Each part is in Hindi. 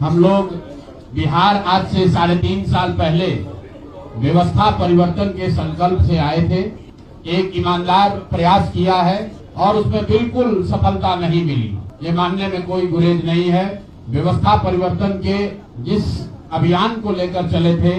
हम लोग बिहार आज से 3.5 साल पहले व्यवस्था परिवर्तन के संकल्प से आए थे। एक ईमानदार प्रयास किया है और उसमें बिल्कुल सफलता नहीं मिली, ये मानने में कोई गुरेज नहीं है। व्यवस्था परिवर्तन के जिस अभियान को लेकर चले थे,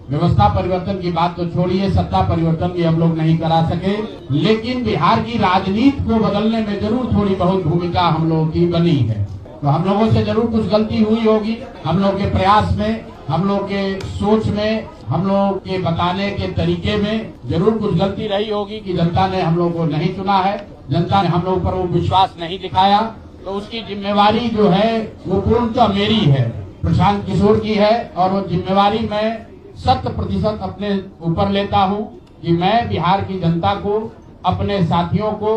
व्यवस्था परिवर्तन की बात तो छोड़िए, सत्ता परिवर्तन भी हम लोग नहीं करा सके, लेकिन बिहार की राजनीति को बदलने में जरूर थोड़ी बहुत भूमिका हम लोगों की बनी है। तो हम लोगों से जरूर कुछ गलती हुई होगी, हम लोग के प्रयास में, हम लोग के सोच में, हम लोग के बताने के तरीके में जरूर कुछ गलती रही होगी कि जनता ने हम लोग को नहीं चुना है, जनता ने हम लोग पर वो विश्वास नहीं दिखाया। तो उसकी जिम्मेवारी जो है वो पूर्णतः मेरी है, प्रशांत किशोर की है, और वो जिम्मेवारी मैं 100% अपने ऊपर लेता हूं कि मैं बिहार की जनता को, अपने साथियों को,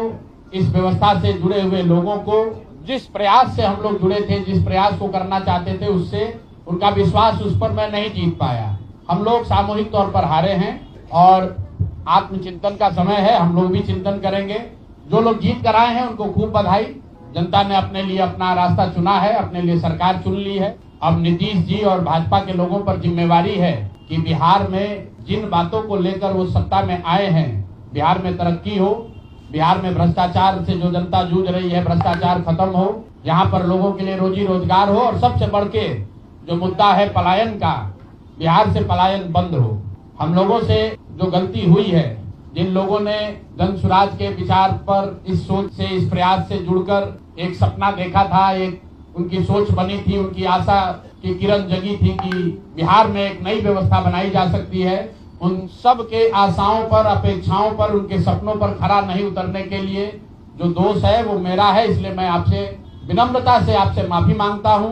इस व्यवस्था से जुड़े हुए लोगों को, जिस प्रयास से हम लोग जुड़े थे, जिस प्रयास को करना चाहते थे, उससे उनका विश्वास उस पर मैं नहीं जीत पाया। हम लोग सामूहिक तौर पर हारे हैं और आत्मचिंतन का समय है, हम लोग भी चिंतन करेंगे। जो लोग जीत कर आए हैं उनको खूब बधाई, जनता ने अपने लिए अपना रास्ता चुना है, अपने लिए सरकार चुन ली है। अब नीतीश जी और भाजपा के लोगों पर जिम्मेवारी है कि बिहार में जिन बातों को लेकर वो सत्ता में आए हैं, बिहार में तरक्की हो, बिहार में भ्रष्टाचार से जो जनता जूझ रही है, भ्रष्टाचार खत्म हो, यहाँ पर लोगों के लिए रोजी रोजगार हो, और सबसे बढ़ के जो मुद्दा है पलायन का, बिहार से पलायन बंद हो। हम लोगों से जो गलती हुई है, जिन लोगों ने जन स्वराज के विचार पर, इस सोच से, इस प्रयास से जुड़कर एक सपना देखा था, एक उनकी सोच बनी थी, उनकी आशा की किरण जगी थी कि बिहार में एक नई व्यवस्था बनाई जा सकती है, उन सब के आशाओं पर, अपेक्षाओं पर, उनके सपनों पर खरा नहीं उतरने के लिए जो दोष है वो मेरा है। इसलिए मैं आपसे विनम्रता से आपसे माफी मांगता हूं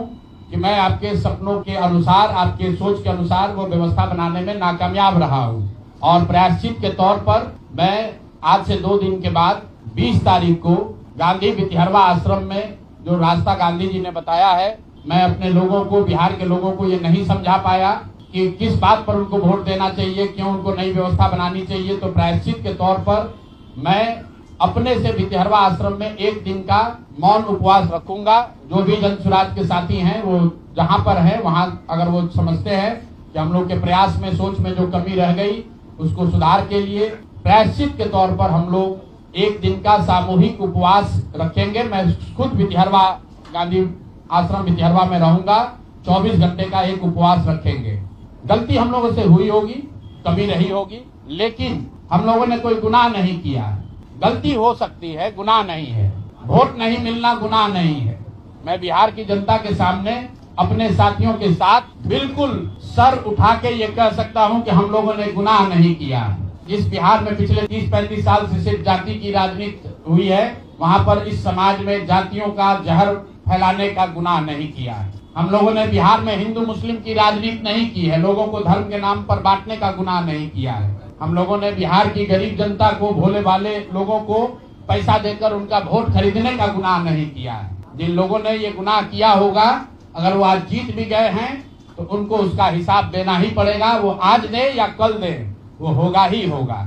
कि मैं आपके सपनों के अनुसार, आपके सोच के अनुसार वो व्यवस्था बनाने में नाकामयाब रहा हूं। और प्रायश्चित के तौर पर मैं आज से 2 दिन के बाद 20 तारीख को गांधी वितिहरवा आश्रम में जो रास्ता गांधी जी ने बताया है, मैं अपने लोगों को, बिहार के लोगों को ये नहीं समझा पाया कि किस बात पर उनको वोट देना चाहिए, क्यों उनको नई व्यवस्था बनानी चाहिए। तो प्रायश्चित के तौर पर मैं अपने से वितिहरवा आश्रम में 1 दिन का मौन उपवास रखूंगा। जो भी जन स्वराज के साथी हैं वो जहां पर है वहां, अगर वो समझते हैं कि हम लोग के प्रयास में, सोच में जो कमी रह गई, उसको सुधार के लिए प्रायश्चित के तौर पर हम लोग 1 दिन का सामूहिक उपवास रखेंगे। मैं खुद वितिहरवा, गांधी आश्रम वितिहरवा में रहूंगा, 24 घंटे का एक उपवास रखेंगे। गलती हम लोगों से हुई होगी, कमी रही होगी, लेकिन हम लोगों ने कोई गुनाह नहीं किया। गलती हो सकती है, गुनाह नहीं है। वोट नहीं मिलना गुनाह नहीं है। मैं बिहार की जनता के सामने अपने साथियों के साथ बिल्कुल सर उठा के ये कह सकता हूं कि हम लोगों ने गुनाह नहीं किया। इस बिहार में पिछले 30-35 साल से सिर्फ जाति की राजनीति हुई है, वहां पर इस समाज में जातियों का जहर फैलाने का गुनाह नहीं किया है। हम लोगों ने बिहार में हिंदू मुस्लिम की राजनीति नहीं की है, लोगों को धर्म के नाम पर बांटने का गुनाह नहीं किया है। हम लोगों ने बिहार की गरीब जनता को, भोले भाले लोगों को पैसा देकर उनका वोट खरीदने का गुनाह नहीं किया है। जिन लोगों ने ये गुनाह किया होगा, अगर वो आज जीत भी गए हैं तो उनको उसका हिसाब देना ही पड़ेगा। वो आज दे या कल दे, वो होगा ही होगा।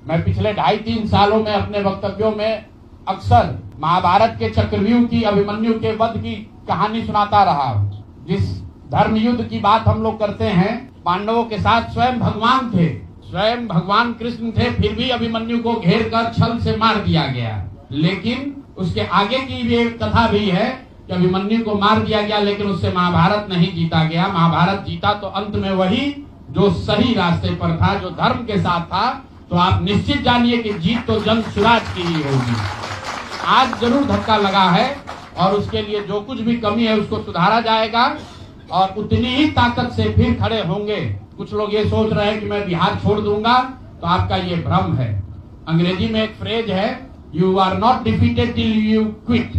मैं पिछले 2.5-3 सालों में अपने वक्तव्यों में अक्सर महाभारत के चक्रव्यूह की, अभिमन्यु के वध की कहानी सुनाता रहा हूँ। जिस धर्म युद्ध की बात हम लोग करते हैं, पांडवों के साथ स्वयं भगवान थे, स्वयं भगवान कृष्ण थे, फिर भी अभिमन्यु को घेर कर छल से मार दिया गया। लेकिन उसके आगे की भी एक कथा भी है कि अभिमन्यु को मार दिया गया, लेकिन उससे महाभारत नहीं जीता गया। महाभारत जीता तो अंत में वही जो सही रास्ते पर था, जो धर्म के साथ था। तो आप निश्चित जानिए कि जीत तो जन स्वराज की ही होगी। आज जरूर धक्का लगा है और उसके लिए जो कुछ भी कमी है उसको सुधारा जाएगा और उतनी ही ताकत से फिर खड़े होंगे। कुछ लोग ये सोच रहे हैं कि मैं बिहार छोड़ दूंगा, तो आपका ये भ्रम है। अंग्रेजी में एक फ्रेज है, you are not defeated till you quit.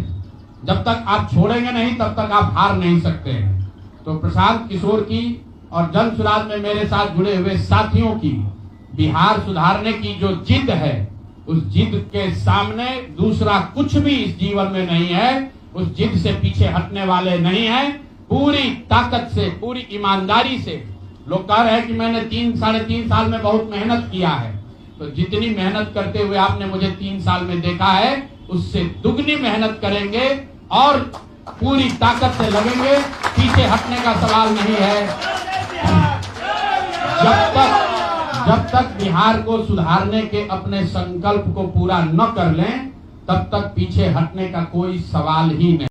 जब तक आप छोड़ेंगे नहीं तब तक आप हार नहीं सकते हैं। तो प्रशांत किशोर की और जन स्वराज में मेरे साथ जुड़े हुए साथियों की बिहार सुधारने की जो जिद है, उस जिद के सामने दूसरा कुछ भी इस जीवन में नहीं है। उस जिद से पीछे हटने वाले नहीं है। पूरी ताकत से, पूरी ईमानदारी से। लोग कह रहे हैं कि मैंने 3-3.5 साल में बहुत मेहनत किया है, तो जितनी मेहनत करते हुए आपने मुझे 3 साल में देखा है, उससे दुगनी मेहनत करेंगे और पूरी ताकत से लगेंगे, पीछे हटने का सवाल नहीं है। जब तक बिहार को सुधारने के अपने संकल्प को पूरा न कर लें, तब तक पीछे हटने का कोई सवाल ही नहीं।